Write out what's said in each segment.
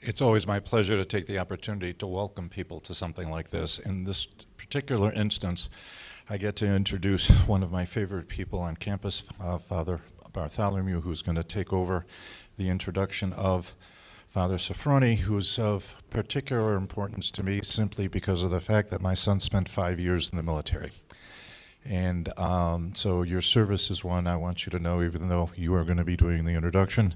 It's always my pleasure to take the opportunity to welcome people to something like this. In this particular instance, I get to introduce one of my favorite people on campus, Father Bartholomew, who's going to take over the introduction of Father Sophronios, who's of particular importance to me simply because of the fact that my son spent 5 years in the military. And so your service is one I want you to know, even though you are going to be doing the introduction,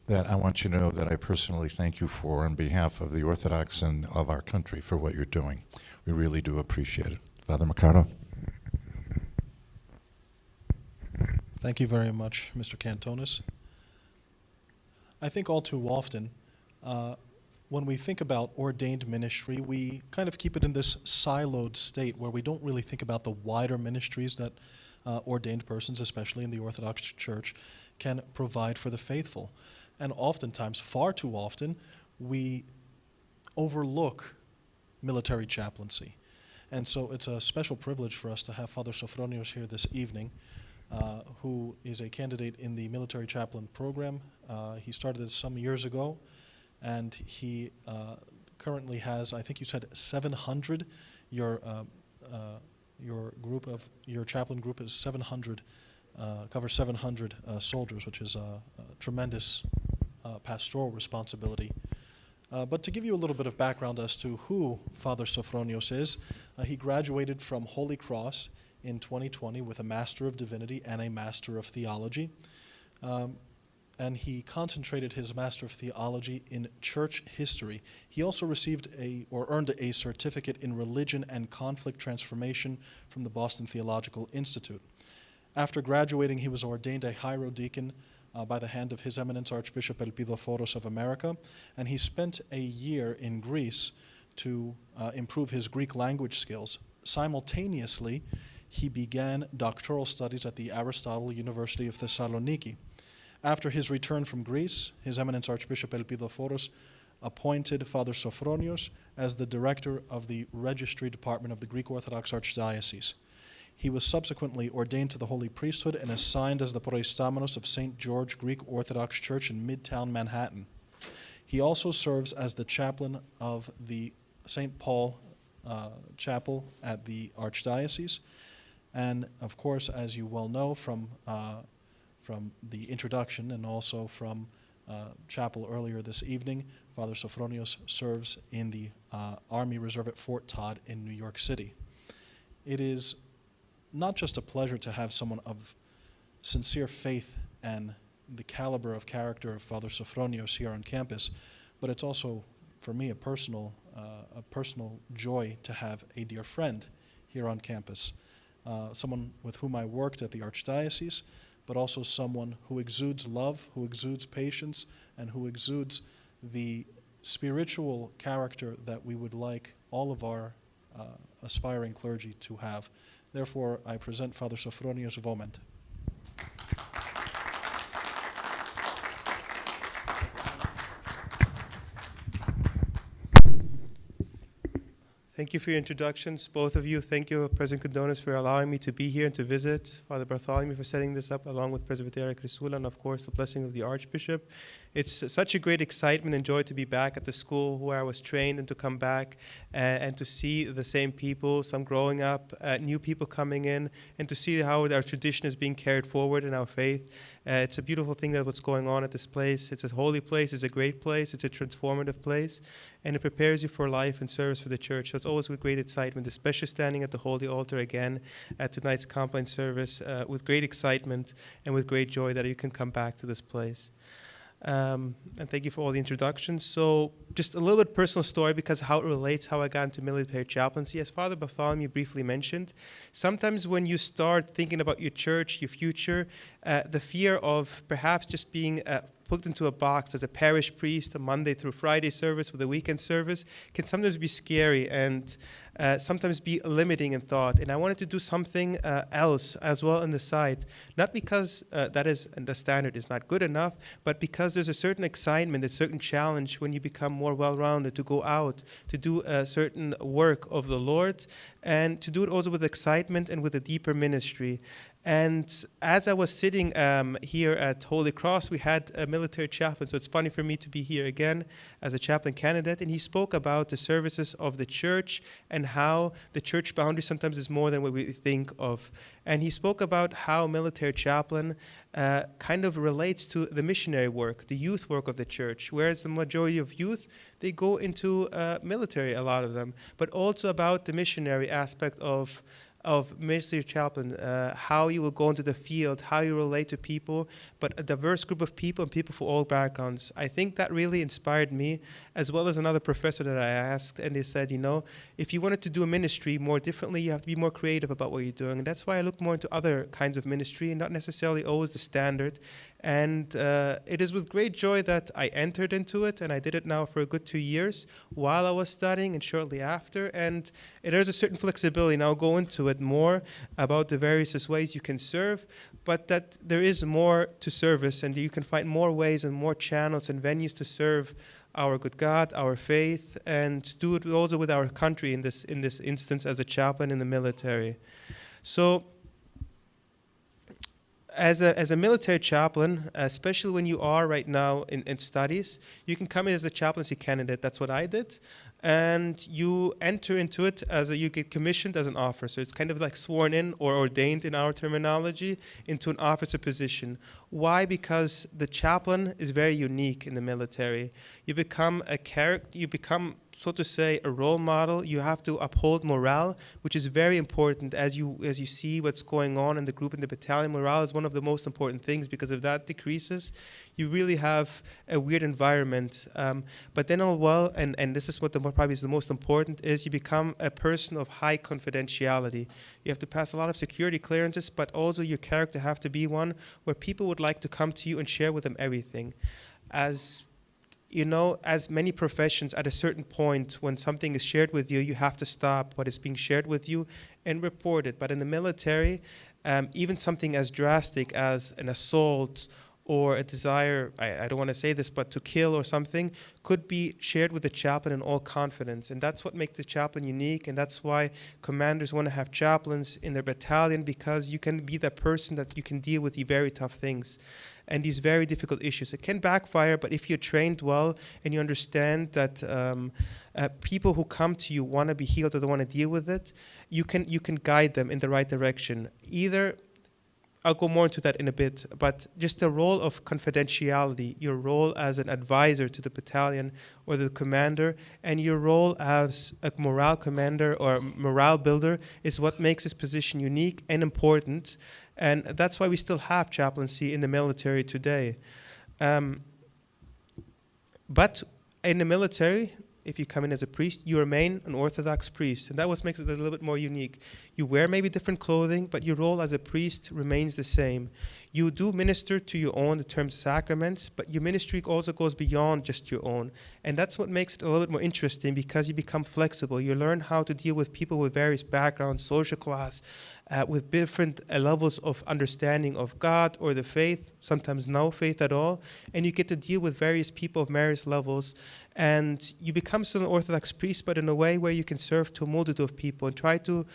that I want you to know that I personally thank you for on behalf of the Orthodox and of our country for what you're doing. We really do appreciate it. Father Mercado. Thank you very much, Mr. Cantonis. I think all too often, when we think about ordained ministry, we kind of keep it in this siloed state where we don't really think about the wider ministries that ordained persons, especially in the Orthodox Church, can provide for the faithful. And oftentimes, far too often, we overlook military chaplaincy. And so it's a special privilege for us to have Father Sophronios here this evening, who is a candidate in the military chaplain program. He started this some years ago, and he currently has, I think you said 700. Your chaplain group is 700, covers 700 soldiers, which is a tremendous pastoral responsibility. But to give you a little bit of background as to who Father Sophronios is, he graduated from Holy Cross in 2020 with a Master of Divinity and a Master of Theology. And he concentrated his Master of Theology in church history. He also received earned a certificate in religion and conflict transformation from the Boston Theological Institute. After graduating, he was ordained a hierodeacon by the hand of His Eminence Archbishop Elpidophoros of America, and he spent a year in Greece to improve his Greek language skills. Simultaneously, he began doctoral studies at the Aristotle University of Thessaloniki. After his return from Greece, His Eminence Archbishop Elpidophoros appointed Father Sophronios as the director of the Registry Department of the Greek Orthodox Archdiocese. He was subsequently ordained to the Holy Priesthood and assigned as the Proistamenos of St. George Greek Orthodox Church in Midtown Manhattan. He also serves as the chaplain of the St. Paul Chapel at the Archdiocese. And of course, as you well know from the introduction and also from chapel earlier this evening, Father Sophronios serves in the Army Reserve at Fort Todd in New York City. It is not just a pleasure to have someone of sincere faith and the caliber of character of Father Sophronios here on campus, but it's also, for me, a personal joy to have a dear friend here on campus, someone with whom I worked at the Archdiocese, but also someone who exudes love, who exudes patience, and who exudes the spiritual character that we would like all of our aspiring clergy to have. Therefore, I present Father Sophronios Vomend. Thank you for your introductions, both of you. Thank you, President Condonis, for allowing me to be here and to visit. Father Bartholomew for setting this up, along with Presbyteria Crisula, and of course, the blessing of the Archbishop. It's such a great excitement and joy to be back at the school where I was trained and to come back and to see the same people, some growing up, new people coming in, and to see how our tradition is being carried forward in our faith. It's a beautiful thing that what's going on at this place. It's a holy place, it's a great place, it's a transformative place, and it prepares you for life and service for the church. So it's always with great excitement, especially standing at the Holy Altar again at tonight's Compline service with great excitement and with great joy that you can come back to this place. And thank you for all the introductions. So just a little bit personal story because how it relates, how I got into military chaplaincy. As Father Bartholomew briefly mentioned, sometimes when you start thinking about your church, your future, the fear of perhaps just being put into a box as a parish priest, a Monday through Friday service with a weekend service, can sometimes be scary and sometimes be limiting in thought. And I wanted to do something else as well on the side, not because that is the standard is not good enough, but because there's a certain excitement, a certain challenge when you become more well-rounded to go out, to do a certain work of the Lord, and to do it also with excitement and with a deeper ministry. And as I was sitting here at Holy Cross, we had a military chaplain. So it's funny for me to be here again as a chaplain candidate. And he spoke about the services of the church and how the church boundary sometimes is more than what we think of. And he spoke about how military chaplain kind of relates to the missionary work, the youth work of the church, whereas the majority of youth, they go into military, a lot of them, but also about the missionary aspect of ministry chaplain, how you will go into the field, how you relate to people, but a diverse group of people and people from all backgrounds. I think that really inspired me, as well as another professor that I asked, and they said, if you wanted to do a ministry more differently, you have to be more creative about what you're doing. And that's why I look more into other kinds of ministry and not necessarily always the standard. And it is with great joy that I entered into it, and I did it now for a good 2 years while I was studying and shortly after. And there's a certain flexibility, and I'll go into it more about the various ways you can serve, but that there is more to service, and you can find more ways and more channels and venues to serve our good God, our faith, and do it also with our country in this instance as a chaplain in the military. So as a military chaplain, especially when you are right now in studies, you can come in as a chaplaincy candidate. That's what I did. And you enter into it you get commissioned as an officer. It's kind of like sworn in or ordained in our terminology into an officer position. Why? Because the chaplain is very unique in the military. You become a character, you become, so to say, a role model. You have to uphold morale, which is very important as you see what's going on in the group, in the battalion. Morale is one of the most important things, because if that decreases, you really have a weird environment. But then, and this is what probably is the most important, is you become a person of high confidentiality. You have to pass a lot of security clearances, but also your character have to be one where people would like to come to you and share with them everything. As many professions, at a certain point, when something is shared with you, you have to stop what is being shared with you and report it. But in the military, even something as drastic as an assault or a desire, I don't want to say this, but to kill or something, could be shared with the chaplain in all confidence. And that's what makes the chaplain unique, and that's why commanders want to have chaplains in their battalion, because you can be that person that you can deal with the very tough things and these very difficult issues. It can backfire, but if you're trained well and you understand that people who come to you want to be healed or they want to deal with it, you can guide them in the right direction. I'll go more into that in a bit, but just the role of confidentiality, your role as an advisor to the battalion or the commander, and your role as a morale commander or morale builder is what makes this position unique and important. And that's why we still have chaplaincy in the military today. But in the military, if you come in as a priest, you remain an Orthodox priest. And that what makes it a little bit more unique. You wear maybe different clothing, but your role as a priest remains the same. You do minister to your own in terms of sacraments, but your ministry also goes beyond just your own. And that's what makes it a little bit more interesting, because you become flexible. You learn how to deal with people with various backgrounds, social class, with different levels of understanding of God or the faith, sometimes no faith at all. And you get to deal with various people of various levels. And you become still an Orthodox priest, but in a way where you can serve to a multitude of people and try to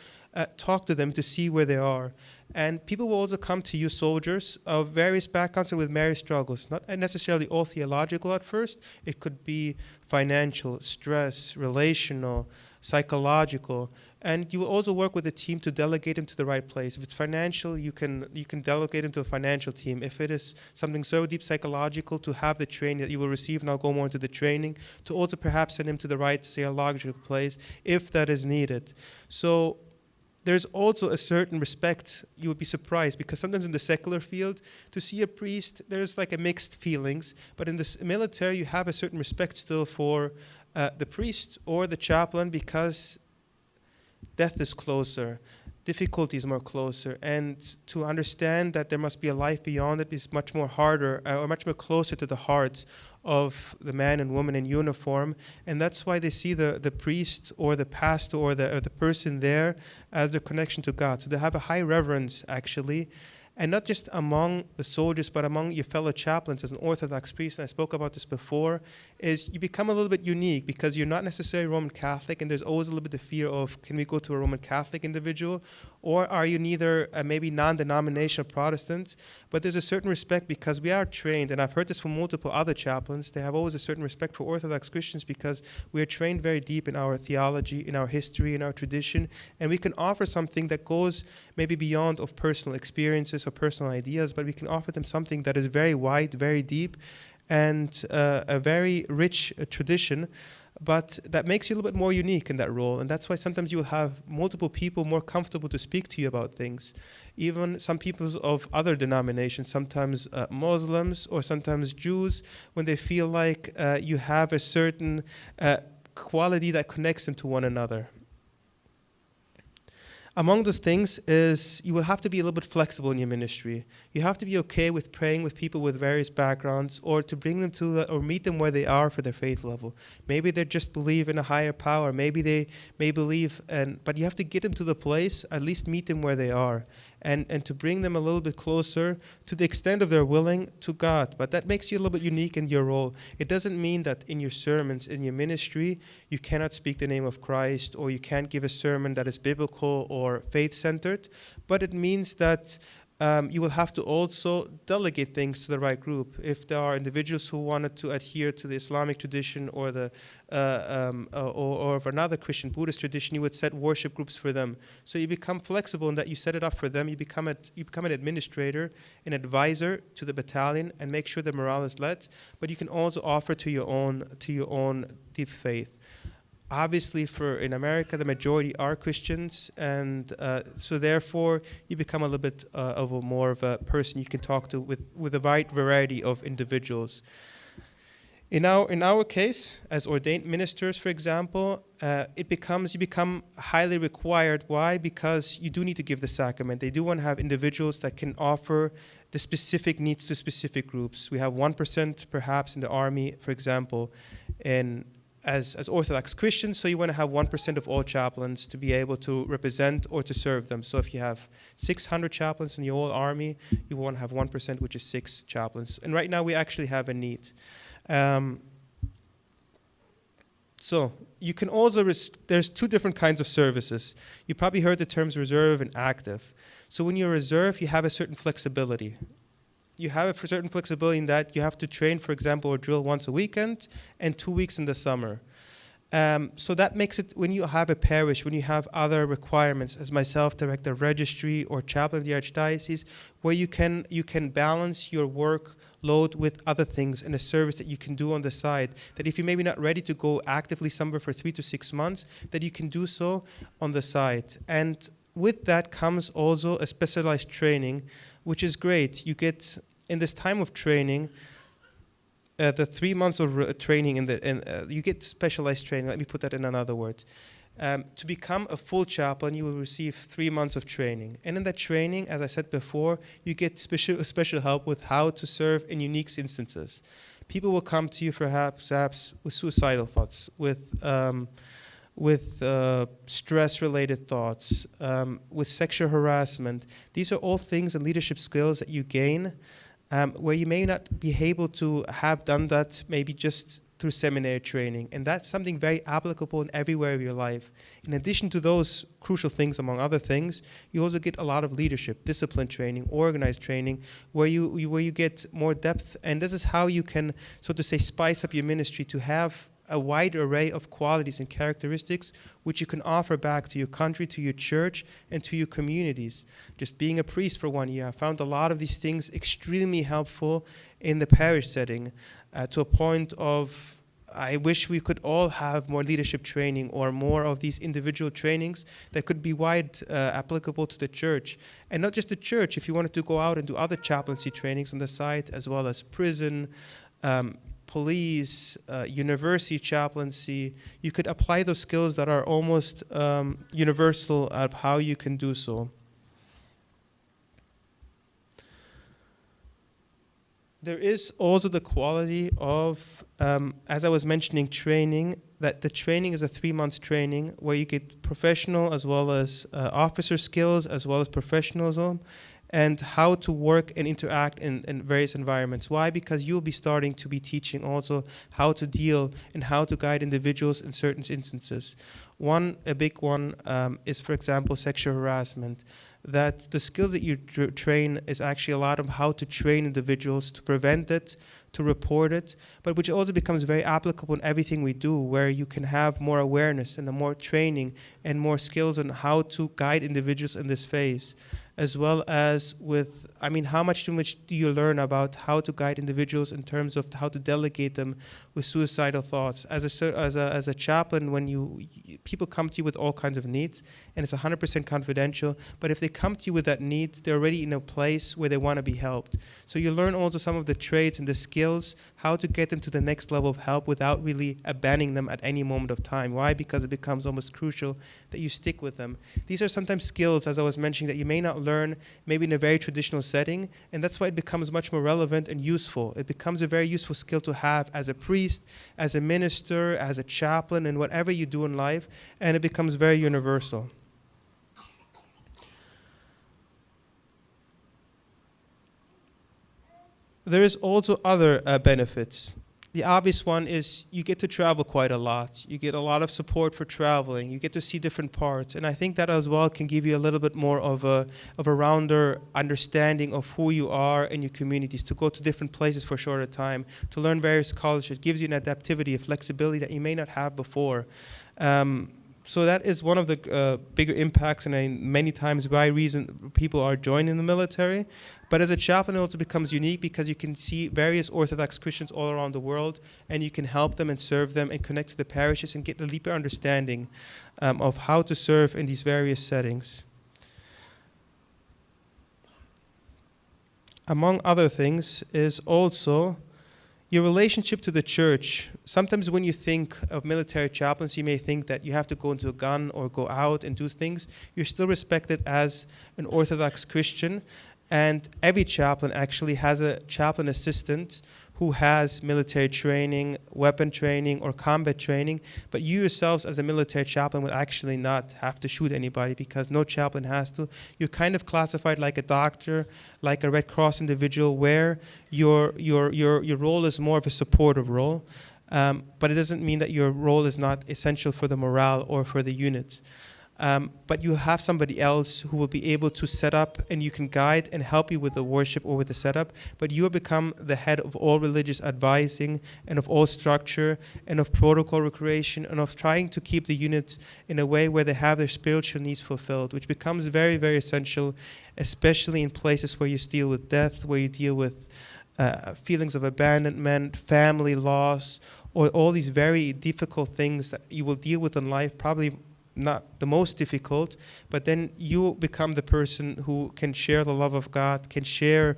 talk to them to see where they are. And people will also come to you, soldiers of various backgrounds and with various struggles, not necessarily all theological at first. It could be financial, stress, relational, psychological. And you will also work with a team to delegate them to the right place. If it's financial, you can delegate them to a financial team. If it is something so deep psychological, to have the training that you will receive, and I'll go more into the training, to also perhaps send him to the right theological place if that is needed. So there's also a certain respect. You would be surprised, because sometimes in the secular field, to see a priest, there's like a mixed feelings. But in the military, you have a certain respect still for the priest or the chaplain, because death is closer, difficulty is more closer, and to understand that there must be a life beyond it is much more harder, or much more closer to the hearts of the man and woman in uniform. And that's why they see the priest or the pastor or the person there as their connection to God. So they have a high reverence, actually, and not just among the soldiers, but among your fellow chaplains as an Orthodox priest. And I spoke about this before. is you become a little bit unique because you're not necessarily Roman Catholic, and there's always a little bit of fear of, can we go to a Roman Catholic individual, or are you neither maybe non-denominational Protestants? But there's a certain respect because we are trained, and I've heard this from multiple other chaplains, they have always a certain respect for Orthodox Christians because we are trained very deep in our theology, in our history, in our tradition, and we can offer something that goes maybe beyond of personal experiences or personal ideas, but we can offer them something that is very wide, very deep, and a very rich tradition, but that makes you a little bit more unique in that role. And that's why sometimes you will have multiple people more comfortable to speak to you about things. Even some people of other denominations, sometimes Muslims or sometimes Jews, when they feel like you have a certain quality that connects them to one another. Among those things is you will have to be a little bit flexible in your ministry. You have to be okay with praying with people with various backgrounds, or to bring them to or meet them where they are for their faith level. Maybe they just believe in a higher power. Maybe they may believe, but you have to get them to the place, at least meet them where they are. And to bring them a little bit closer to the extent of their willing to God. But that makes you a little bit unique in your role. It doesn't mean that in your sermons, in your ministry, you cannot speak the name of Christ, or you can't give a sermon that is biblical or faith-centered, but it means that you will have to also delegate things to the right group. If there are individuals who wanted to adhere to the Islamic tradition or the or of another Christian Buddhist tradition, you would set worship groups for them. So you become flexible in that you set it up for them. You become an administrator, an advisor to the battalion, and make sure the morale is led. But you can also offer to your own deep faith. Obviously, in America, the majority are Christians, and so therefore you become a little bit more of a person you can talk to with a wide variety of individuals. In our case, as ordained ministers, for example, you become highly required. Why? Because you do need to give the sacrament. They do want to have individuals that can offer the specific needs to specific groups. We have 1% perhaps in the army, for example, as Orthodox Christians, so you want to have 1% of all chaplains to be able to represent or to serve them. So if you have 600 chaplains in your whole army, you want to have 1%, which is 6 chaplains. And right now we actually have a need. So you can also, there's 2 different kinds of services. You probably heard the terms reserve and active. So when you're reserve, you have a certain flexibility. You have a certain flexibility in that you have to train, for example, or drill once a weekend and 2 weeks in the summer. So that makes it, when you have a parish, when you have other requirements, as myself, director of registry or chaplain of the archdiocese, where you can balance your workload with other things in a service that you can do on the side, that if you're maybe not ready to go actively somewhere for 3 to 6 months, that you can do so on the side. And with that comes also a specialized training, which is great. You get, in this time of training, the 3 months of training, you get specialized training. Let me put that in another word. To become a full chaplain, you will receive 3 months of training. And in that training, as I said before, you get special help with how to serve in unique instances. People will come to you perhaps with suicidal thoughts, with stress-related thoughts, with sexual harassment. These are all things and leadership skills that you gain where you may not be able to have done that maybe just through seminary training. And that's something very applicable in every area of your life. In addition to those crucial things, among other things, you also get a lot of leadership, discipline training, organized training, where you get more depth. And this is how you can, so to say, spice up your ministry to have a wide array of qualities and characteristics which you can offer back to your country, to your church, and to your communities. Just being a priest for 1 year, I found a lot of these things extremely helpful in the parish setting, to a point of, I wish we could all have more leadership training or more of these individual trainings that could be wide applicable to the church. And not just the church, if you wanted to go out and do other chaplaincy trainings on the side, as well as prison, police, university chaplaincy, you could apply those skills that are almost universal of how you can do so. There is also the quality of, as I was mentioning, training, that the training is a 3 months training where you get professional as well as officer skills as well as professionalism. and how to work and interact in various environments. Why? Because you'll be starting to be teaching also how to deal and how to guide individuals in certain instances. A big one is, for example, sexual harassment. That the skills that you train is actually a lot of how to train individuals to prevent it, to report it, but which also becomes very applicable in everything we do, where you can have more awareness and more training and more skills on how to guide individuals in this phase, as well as with, how much do you learn about how to guide individuals in terms of how to delegate them with suicidal thoughts? As a chaplain, when people come to you with all kinds of needs, and it's 100% confidential, but if they come to you with that need, they're already in a place where they want to be helped. So you learn also some of the traits and the skills, how to get them to the next level of help without really abandoning them at any moment of time. Why? Because it becomes almost crucial that you stick with them. These are sometimes skills, as I was mentioning, that you may not learn maybe in a very traditional setting, and that's why it becomes much more relevant and useful. It becomes a very useful skill to have as a priest, as a minister, as a chaplain, and whatever you do in life, and it becomes very universal. There is also other benefits. The obvious one is you get to travel quite a lot. You get a lot of support for traveling. You get to see different parts. And I think that as well can give you a little bit more of a rounder understanding of who you are and your communities, to go to different places for a shorter time, to learn various cultures. It gives you an adaptivity, a flexibility that you may not have before. So that is one of the bigger impacts, and many times why reason people are joining the military. But as a chaplain, it also becomes unique because you can see various Orthodox Christians all around the world, and you can help them and serve them and connect to the parishes and get a deeper understanding of how to serve in these various settings. Among other things is also your relationship to the church. Sometimes when you think of military chaplains, you may think that you have to go into a gun or go out and do things. You're still respected as an Orthodox Christian. And every chaplain actually has a chaplain assistant who has military training, weapon training, or combat training. But you yourselves as a military chaplain would actually not have to shoot anybody, because no chaplain has to. You're kind of classified like a doctor, like a Red Cross individual, where your role is more of a supportive role. But it doesn't mean that your role is not essential for the morale or for the units. But you have somebody else who will be able to set up, and you can guide and help you with the worship or with the setup. But you have become the head of all religious advising and of all structure and of protocol recreation and of trying to keep the units in a way where they have their spiritual needs fulfilled, which becomes very, very essential, especially in places where you deal with death, where you deal with feelings of abandonment, family loss, or all these very difficult things that you will deal with in life, probably not the most difficult, but then you become the person who can share the love of God, can share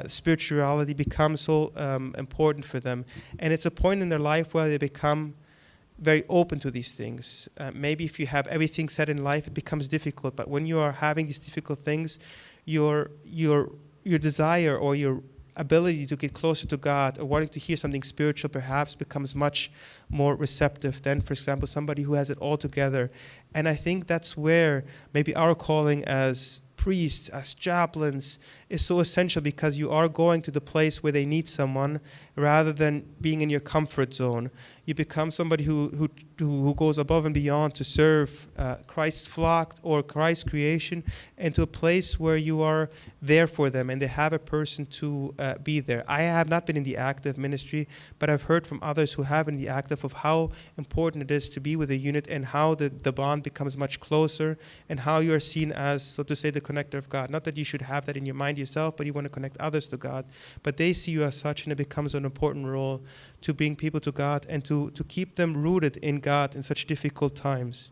spirituality, becomes so important for them. And it's a point in their life where they become very open to these things. Maybe if you have everything set in life, it becomes difficult, but when you are having these difficult things, your desire or your ability to get closer to God or wanting to hear something spiritual perhaps becomes much more receptive than, for example, somebody who has it all together. And I think that's where maybe our calling as priests, as chaplains, is so essential, because you are going to the place where they need someone rather than being in your comfort zone. You become somebody who goes above and beyond to serve Christ's flock or Christ's creation, and to a place where you are there for them and they have a person to be there. I have not been in the active ministry, but I've heard from others who have in the active of how important it is to be with a unit, and how the bond becomes much closer, and how you are seen as, so to say, the connector of God. Not that you should have that in your mind yourself, but you want to connect others to God. But they see you as such, and it becomes an important role to bring people to God and to keep them rooted in God in such difficult times.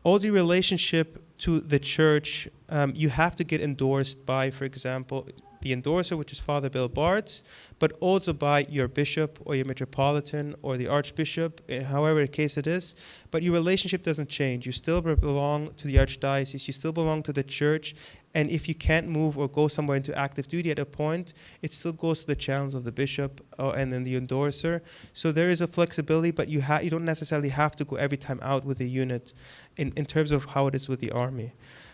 All the relationship to the church, you have to get endorsed by, for example, the endorser, which is Father Bill Bartz, but also by your bishop or your metropolitan or the archbishop, however the case it is. But your relationship doesn't change. You still belong to the archdiocese. You still belong to the church. And if you can't move or go somewhere into active duty at a point, it still goes to the channels of the bishop and then the endorser. So there is a flexibility, but you don't necessarily have to go every time out with a unit in terms of how it is with the army.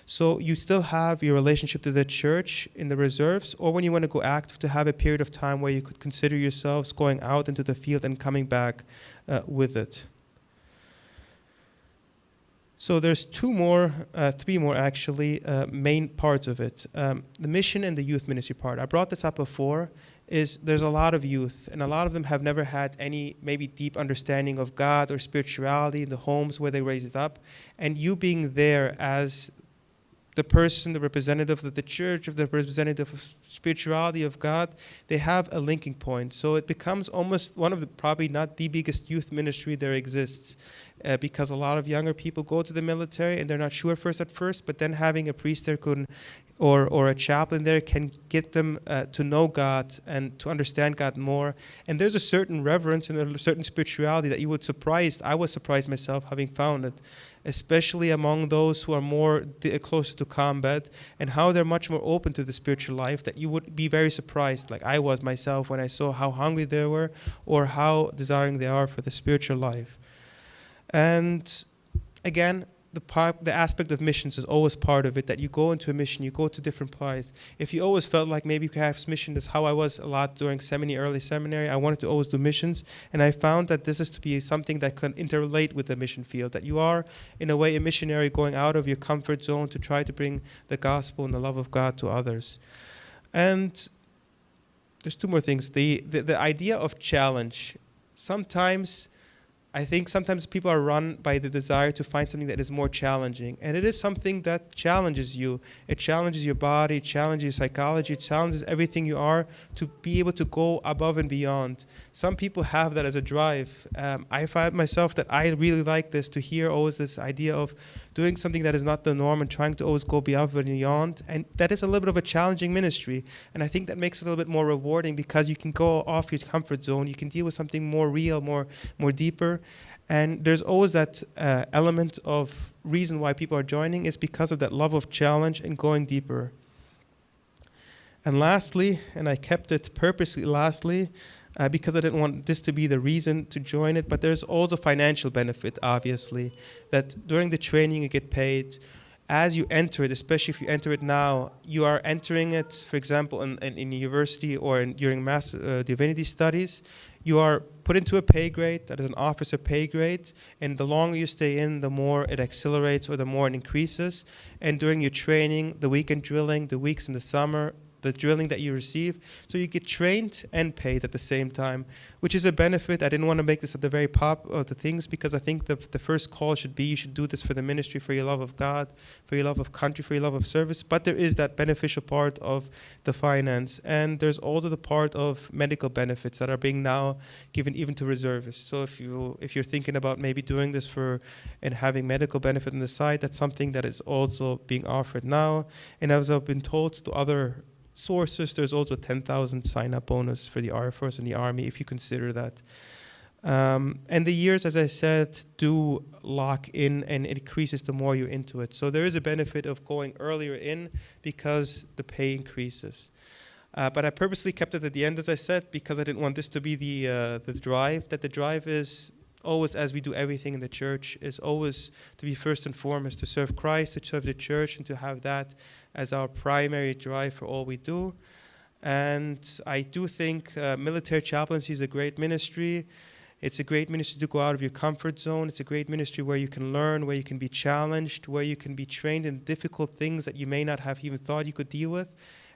So you still have your relationship to the church in the reserves, or when you want to go active, to have a period of time where you could consider yourselves going out into the field and coming back with it. So there's three more actually, main parts of it. The mission and the youth ministry part. I brought this up before, is there's a lot of youth, and a lot of them have never had any maybe deep understanding of God or spirituality in the homes where they raised it up. And you being there as the person, the representative of the church, of the representative of spirituality of God, they have a linking point. So it becomes almost one of the, probably not the biggest youth ministry there exists, because a lot of younger people go to the military and they're not sure at first, but then having a priest there or a chaplain there can get them to know God and to understand God more. And there's a certain reverence and a certain spirituality that I was surprised myself having found it, especially among those who are more closer to combat, and how they're much more open to the spiritual life, that you would be very surprised, like I was myself, when I saw how hungry they were or how desiring they are for the spiritual life. And again, the aspect of missions is always part of it, that you go into a mission, you go to different places. If you always felt like maybe you could have mission, that's how I was a lot during early seminary. I wanted to always do missions, and I found that this is to be something that can interrelate with the mission field, that you are, in a way, a missionary going out of your comfort zone to try to bring the gospel and the love of God to others. And there's two more things. The idea of challenge. I think sometimes people are run by the desire to find something that is more challenging. And it is something that challenges you. It challenges your body, it challenges your psychology, it challenges everything you are to be able to go above and beyond. Some people have that as a drive. I find myself that I really like this, to hear always this idea of doing something that is not the norm and trying to always go above and beyond. And that is a little bit of a challenging ministry. And I think that makes it a little bit more rewarding, because you can go off your comfort zone. You can deal with something more real, more deeper. And there's always that element of reason why people are joining, is because of that love of challenge and going deeper. And lastly, and I kept it purposely lastly, because I didn't want this to be the reason to join it, but there's also financial benefit, obviously, that during the training you get paid. As you enter it, especially if you enter it now, you are entering it, for example, in university or during master divinity studies, you are put into a pay grade that is an officer pay grade, and the longer you stay in, the more it accelerates or the more it increases. And during your training, the weekend drilling, the weeks in the summer, the drilling that you receive, so you get trained and paid at the same time, which is a benefit. I didn't want to make this at the very top of the things, because I think the first call should be, you should do this for the ministry, for your love of God, for your love of country, for your love of service. But there is that beneficial part of the finance, and there's also the part of medical benefits that are being now given even to reservists. So if you're thinking about maybe doing this and having medical benefit on the side, that's something that is also being offered now. And as I've been told to other sources, there's also a 10,000 sign-up bonus for the Air Force and the Army, if you consider that. And the years, as I said, do lock in, and it increases the more you're into it. So there is a benefit of going earlier in, because the pay increases. But I purposely kept it at the end, as I said, because I didn't want this to be the drive. That the drive is always, as we do everything in the church, is always to be first and foremost to serve Christ, to serve the church, and to have that as our primary drive for all we do. And I do think military chaplaincy is a great ministry. It's a great ministry to go out of your comfort zone. It's a great ministry where you can learn, where you can be challenged, where you can be trained in difficult things that you may not have even thought you could deal with,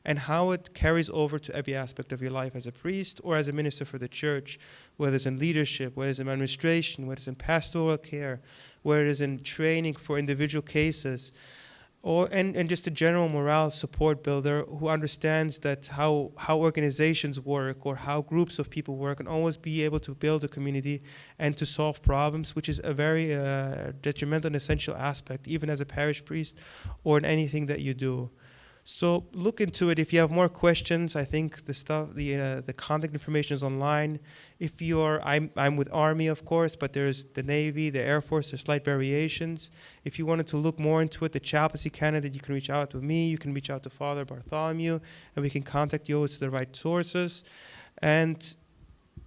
and how it carries over to every aspect of your life as a priest or as a minister for the church, whether it's in leadership, whether it's in administration, whether it's in pastoral care, whether it is in training for individual cases, and just a general morale support builder who understands that how organizations work or how groups of people work, and always be able to build a community and to solve problems, which is a very detrimental and essential aspect, even as a parish priest or in anything that you do. So look into it. If you have more questions, I think the contact information is online. If you're, I'm with Army, of course, but there's the Navy, the Air Force. There's slight variations. If you wanted to look more into it, the chaplaincy candidate, you can reach out to me. You can reach out to Father Bartholomew, and we can contact you to the right sources. And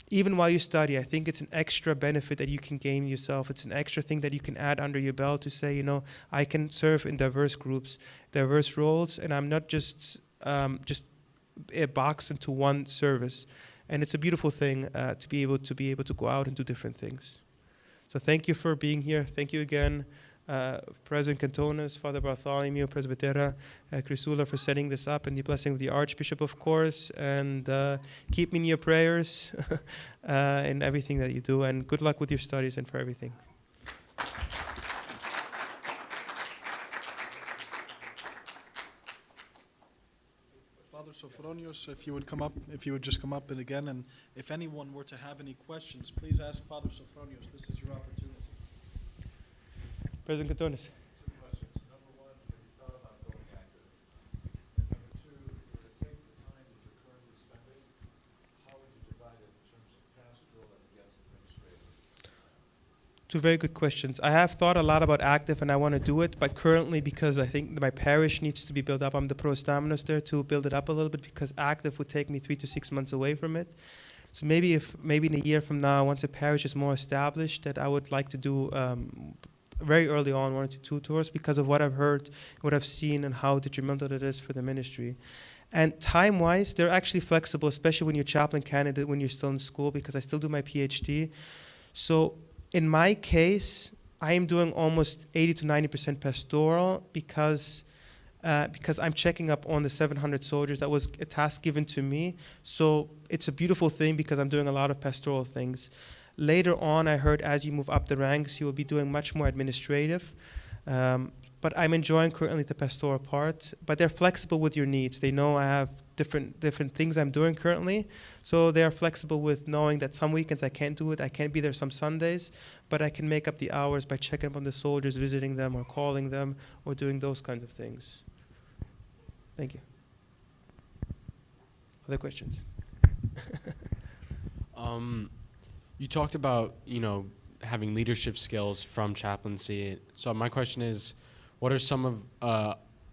even while you study, I think it's an extra benefit that you can gain yourself. It's an extra thing that you can add under your belt to say, you know, I can serve in diverse groups, diverse roles, and I'm not just boxed into one service. And it's a beautiful thing to be able to go out and do different things. So thank you for being here. Thank you again, President Cantones, Father Bartholomew, Presbytera, Crisula, for setting this up, and the blessing of the Archbishop, of course. And keep me in your prayers in everything that you do. And good luck with your studies and for everything. Father Sophronios, if you would just come up and again, and if anyone were to have any questions, please ask Father Sophronios. This is your opportunity. President Cantones. Two questions. Number one, have you thought about going active? And number two, to take the time that you're currently spending, how would you divide it in terms of pastoral as against administrative? Two very good questions. I have thought a lot about active, and I want to do it, but currently, because I think my parish needs to be built up, I'm the prostaminus there to build it up a little bit, because active would take me 3 to 6 months away from it. So maybe in a year from now, once a parish is more established, that I would like to do very early on 1 to 2 tours, because of what I've heard, what I've seen, and how detrimental it is for the ministry. And time-wise, they're actually flexible, especially when you're chaplain candidate, when you're still in school, because I still do my PhD. So in my case, I am doing almost 80 to 90% pastoral, because I'm checking up on the 700 soldiers. That was a task given to me. So it's a beautiful thing, because I'm doing a lot of pastoral things. Later on, I heard as you move up the ranks, you will be doing much more administrative. But I'm enjoying currently the pastoral part. But they're flexible with your needs. They know I have different things I'm doing currently. So they are flexible with knowing that some weekends I can't do it. I can't be there some Sundays. But I can make up the hours by checking up on the soldiers, visiting them, or calling them, or doing those kinds of things. Thank you. Other questions? You talked about, having leadership skills from chaplaincy. So my question is, what are some of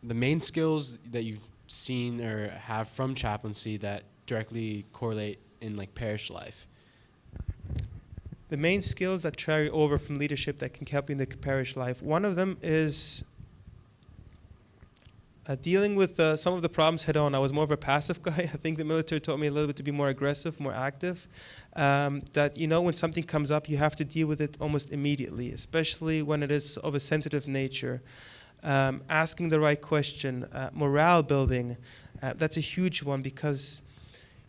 the main skills that you've seen or have from chaplaincy that directly correlate in parish life? The main skills that carry over from leadership that can help you in the parish life, one of them is dealing with some of the problems head on. I was more of a passive guy. I think the military taught me a little bit to be more aggressive, more active. That, when something comes up, you have to deal with it almost immediately, especially when it is of a sensitive nature. Asking the right question, morale building, that's a huge one, because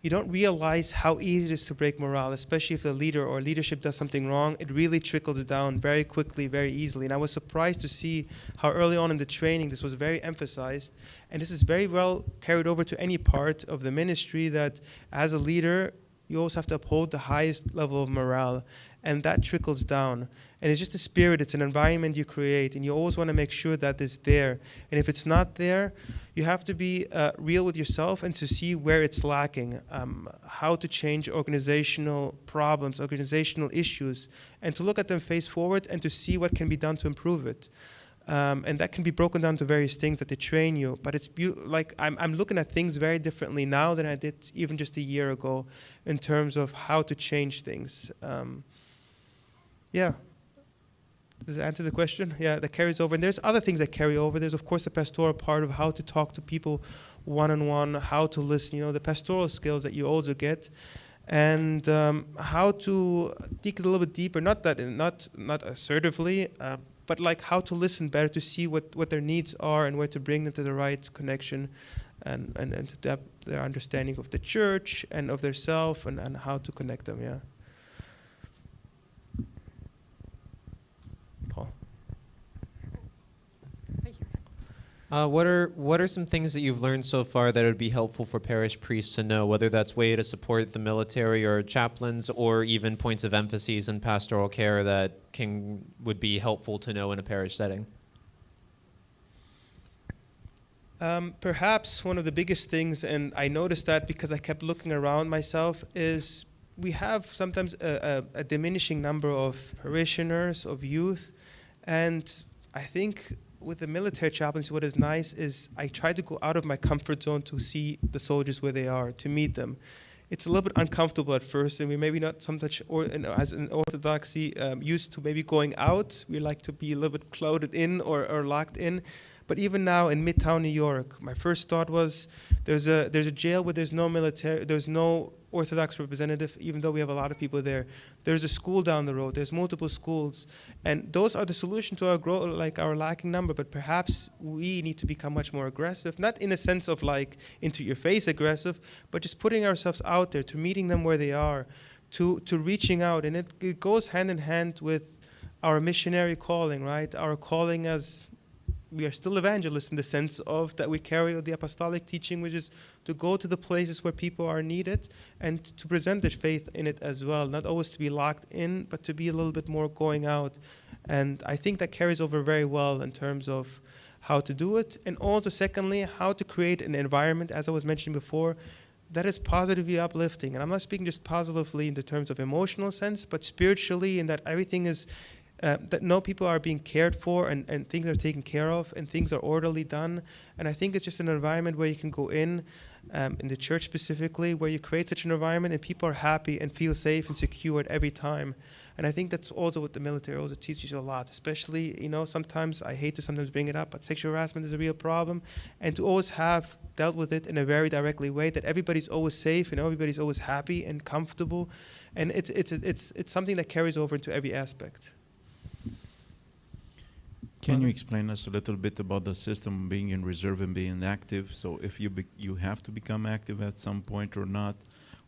you don't realize how easy it is to break morale, especially if the leader or leadership does something wrong. It really trickles down very quickly, very easily. And I was surprised to see how early on in the training this was very emphasized. And this is very well carried over to any part of the ministry, that as a leader, you always have to uphold the highest level of morale. And that trickles down. And it's just a spirit, it's an environment you create, and you always want to make sure that it's there. And if it's not there, you have to be real with yourself and to see where it's lacking, how to change organizational problems, organizational issues, and to look at them face forward and to see what can be done to improve it. And that can be broken down to various things that they train you. But it's I'm looking at things very differently now than I did even just a year ago in terms of how to change things. Yeah. Does that answer the question? Yeah, that carries over. And there's other things that carry over. There's, of course, the pastoral part of how to talk to people one-on-one, how to listen, the pastoral skills that you also get, and how to dig a little bit deeper, not assertively, but how to listen better, to see what their needs are and where to bring them to the right connection, and to depth their understanding of the church and of their self, and how to connect them, yeah. What are some things that you've learned so far that would be helpful for parish priests to know, whether that's way to support the military or chaplains, or even points of emphasis in pastoral care that would be helpful to know in a parish setting? Perhaps one of the biggest things, and I noticed that because I kept looking around myself, is we have sometimes a diminishing number of parishioners, of youth, and I think with the military chaplaincy, what is nice is I try to go out of my comfort zone to see the soldiers where they are, to meet them. It's a little bit uncomfortable at first, and we maybe not so much, as an orthodoxy, used to maybe going out. We like to be a little bit clothed in or locked in. But even now in Midtown New York, my first thought was there's a jail where there's no military, there's no Orthodox representative, even though we have a lot of people there. There's a school down the road. There's multiple schools, and those are the solution to our growth, like our lacking number. But perhaps we need to become much more aggressive, not in a sense of like into your face aggressive, but just putting ourselves out there, to meeting them where they are, to reaching out, and it goes hand in hand with our missionary calling, right? Our calling as we are still evangelists in the sense of that we carry the apostolic teaching, which is to go to the places where people are needed and to present their faith in it as well. Not always to be locked in, but to be a little bit more going out. And I think that carries over very well in terms of how to do it. And also, secondly, how to create an environment, as I was mentioning before, that is positively uplifting. And I'm not speaking just positively in the terms of emotional sense, but spiritually, in that everything is that no people are being cared for, and things are taken care of, and things are orderly done. And I think it's just an environment where you can go in the church specifically, where you create such an environment and people are happy and feel safe and secure at every time. And I think that's also what the military also teaches you a lot, especially, sometimes I hate to sometimes bring it up, but sexual harassment is a real problem. And to always have dealt with it in a very directly way, that everybody's always safe and everybody's always happy and comfortable. And it's something that carries over into every aspect. Can you explain us a little bit about the system being in reserve and being active? So if you have to become active at some point or not,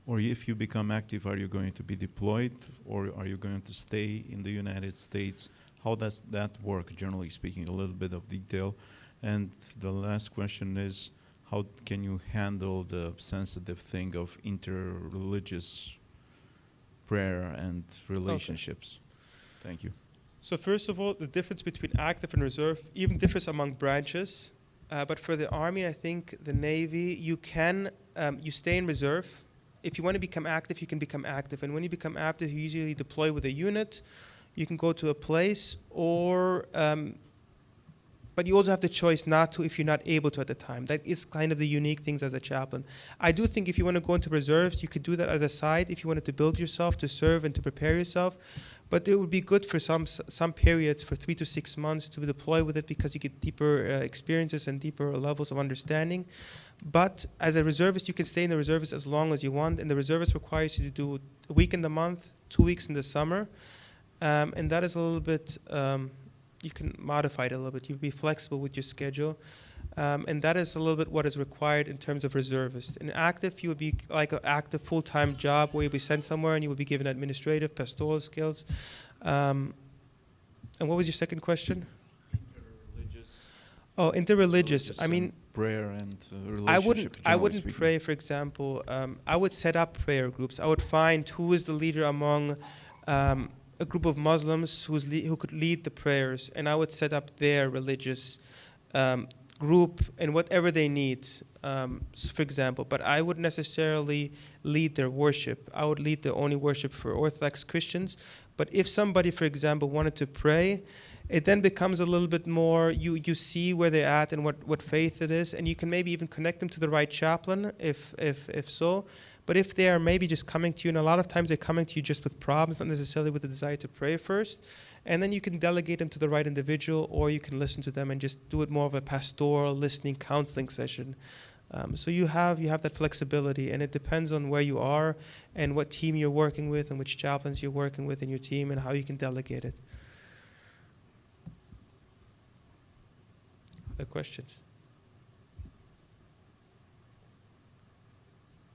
or if you become active, are you going to be deployed, or are you going to stay in the United States? How does that work, generally speaking? A little bit of detail. And the last question is, how can you handle the sensitive thing of interreligious prayer and relationships? Okay. Thank you. So first of all, the difference between active and reserve even differs among branches. But for the Army, I think the Navy, you stay in reserve. If you want to become active, you can become active. And when you become active, you usually deploy with a unit. You can go to a place, but you also have the choice not to if you're not able to at the time. That is kind of the unique things as a chaplain. I do think if you want to go into reserves, you could do that as a side if you wanted to build yourself, to serve and to prepare yourself. But it would be good for some periods, for 3 to 6 months, to deploy with it, because you get deeper experiences and deeper levels of understanding. But as a reservist, you can stay in the reservist as long as you want, and the reservist requires you to do a week in the month, 2 weeks in the summer, and that is a little bit, you can modify it a little bit. You be flexible with your schedule. And that is a little bit what is required in terms of reservists. In active, you would be like an active full-time job where you'll be sent somewhere and you would be given administrative, pastoral skills. And what was your second question? Interreligious. Oh, interreligious. I mean, prayer and relationship. I wouldn't pray, for example. I would set up prayer groups. I would find who is the leader among a group of Muslims who could lead the prayers, and I would set up their religious group and whatever they need, for example. But I wouldn't necessarily lead their worship. I would lead the only worship for Orthodox Christians. But if somebody, for example, wanted to pray, it then becomes a little bit more, you see where they're at and what faith it is, and you can maybe even connect them to the right chaplain if so. But if they are maybe just coming to you, and a lot of times they're coming to you just with problems, not necessarily with the desire to pray first, and then you can delegate them to the right individual, or you can listen to them and just do it more of a pastoral, listening, counseling session. So you have that flexibility, and it depends on where you are and what team you're working with and which chaplains you're working with in your team and how you can delegate it. Other questions?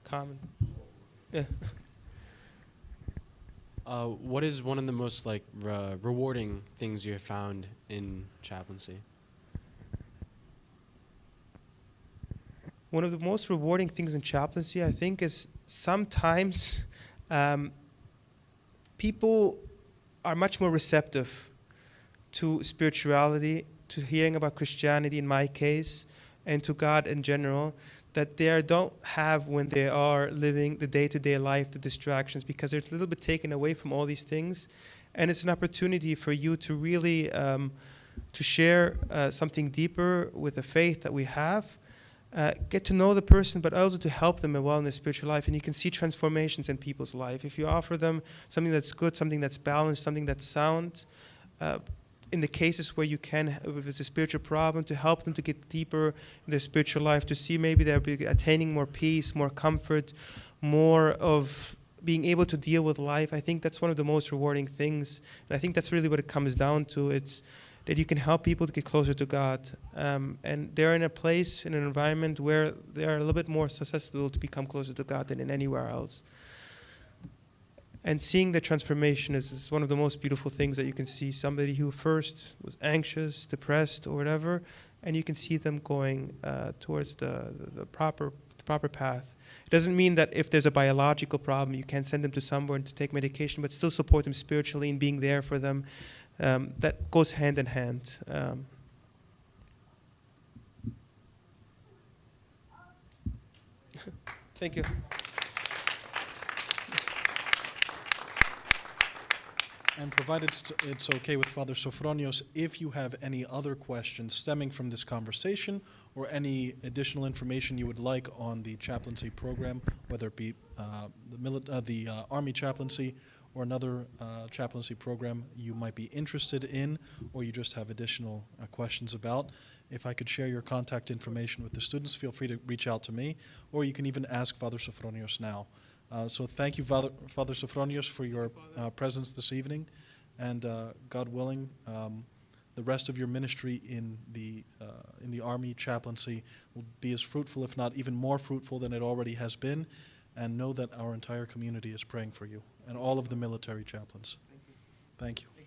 Common. Yeah. What is one of the most rewarding things you have found in chaplaincy? One of the most rewarding things in chaplaincy, I think, is sometimes people are much more receptive to spirituality, to hearing about Christianity in my case, and to God in general that they don't have when they are living the day-to-day life, the distractions, because they're a little bit taken away from all these things. And it's an opportunity for you to really to share something deeper with the faith that we have, get to know the person, but also to help them as well in their spiritual life. And you can see transformations in people's life. If you offer them something that's good, something that's balanced, something that's sound, in the cases where you can, if it's a spiritual problem, to help them to get deeper in their spiritual life, to see maybe they're attaining more peace, more comfort, more of being able to deal with life. I think that's one of the most rewarding things. And I think that's really what it comes down to. It's that you can help people to get closer to God. And they're in a place, in an environment where they are a little bit more susceptible to become closer to God than in anywhere else. And seeing the transformation is one of the most beautiful things that you can see. Somebody who first was anxious, depressed, or whatever, and you can see them going towards the proper path. It doesn't mean that if there's a biological problem, you can't send them to somewhere to take medication, but still support them spiritually and being there for them. That goes hand in hand. Thank you. And provided it's okay with Father Sophronios, if you have any other questions stemming from this conversation or any additional information you would like on the chaplaincy program, whether it be the Army chaplaincy or another chaplaincy program you might be interested in, or you just have additional questions about, if I could share your contact information with the students, feel free to reach out to me, or you can even ask Father Sophronios now. So thank you, Father Sophronios, for your presence this evening, and God willing, the rest of your ministry in the Army chaplaincy will be as fruitful, if not even more fruitful than it already has been, and know that our entire community is praying for you and all of the military chaplains. Thank you.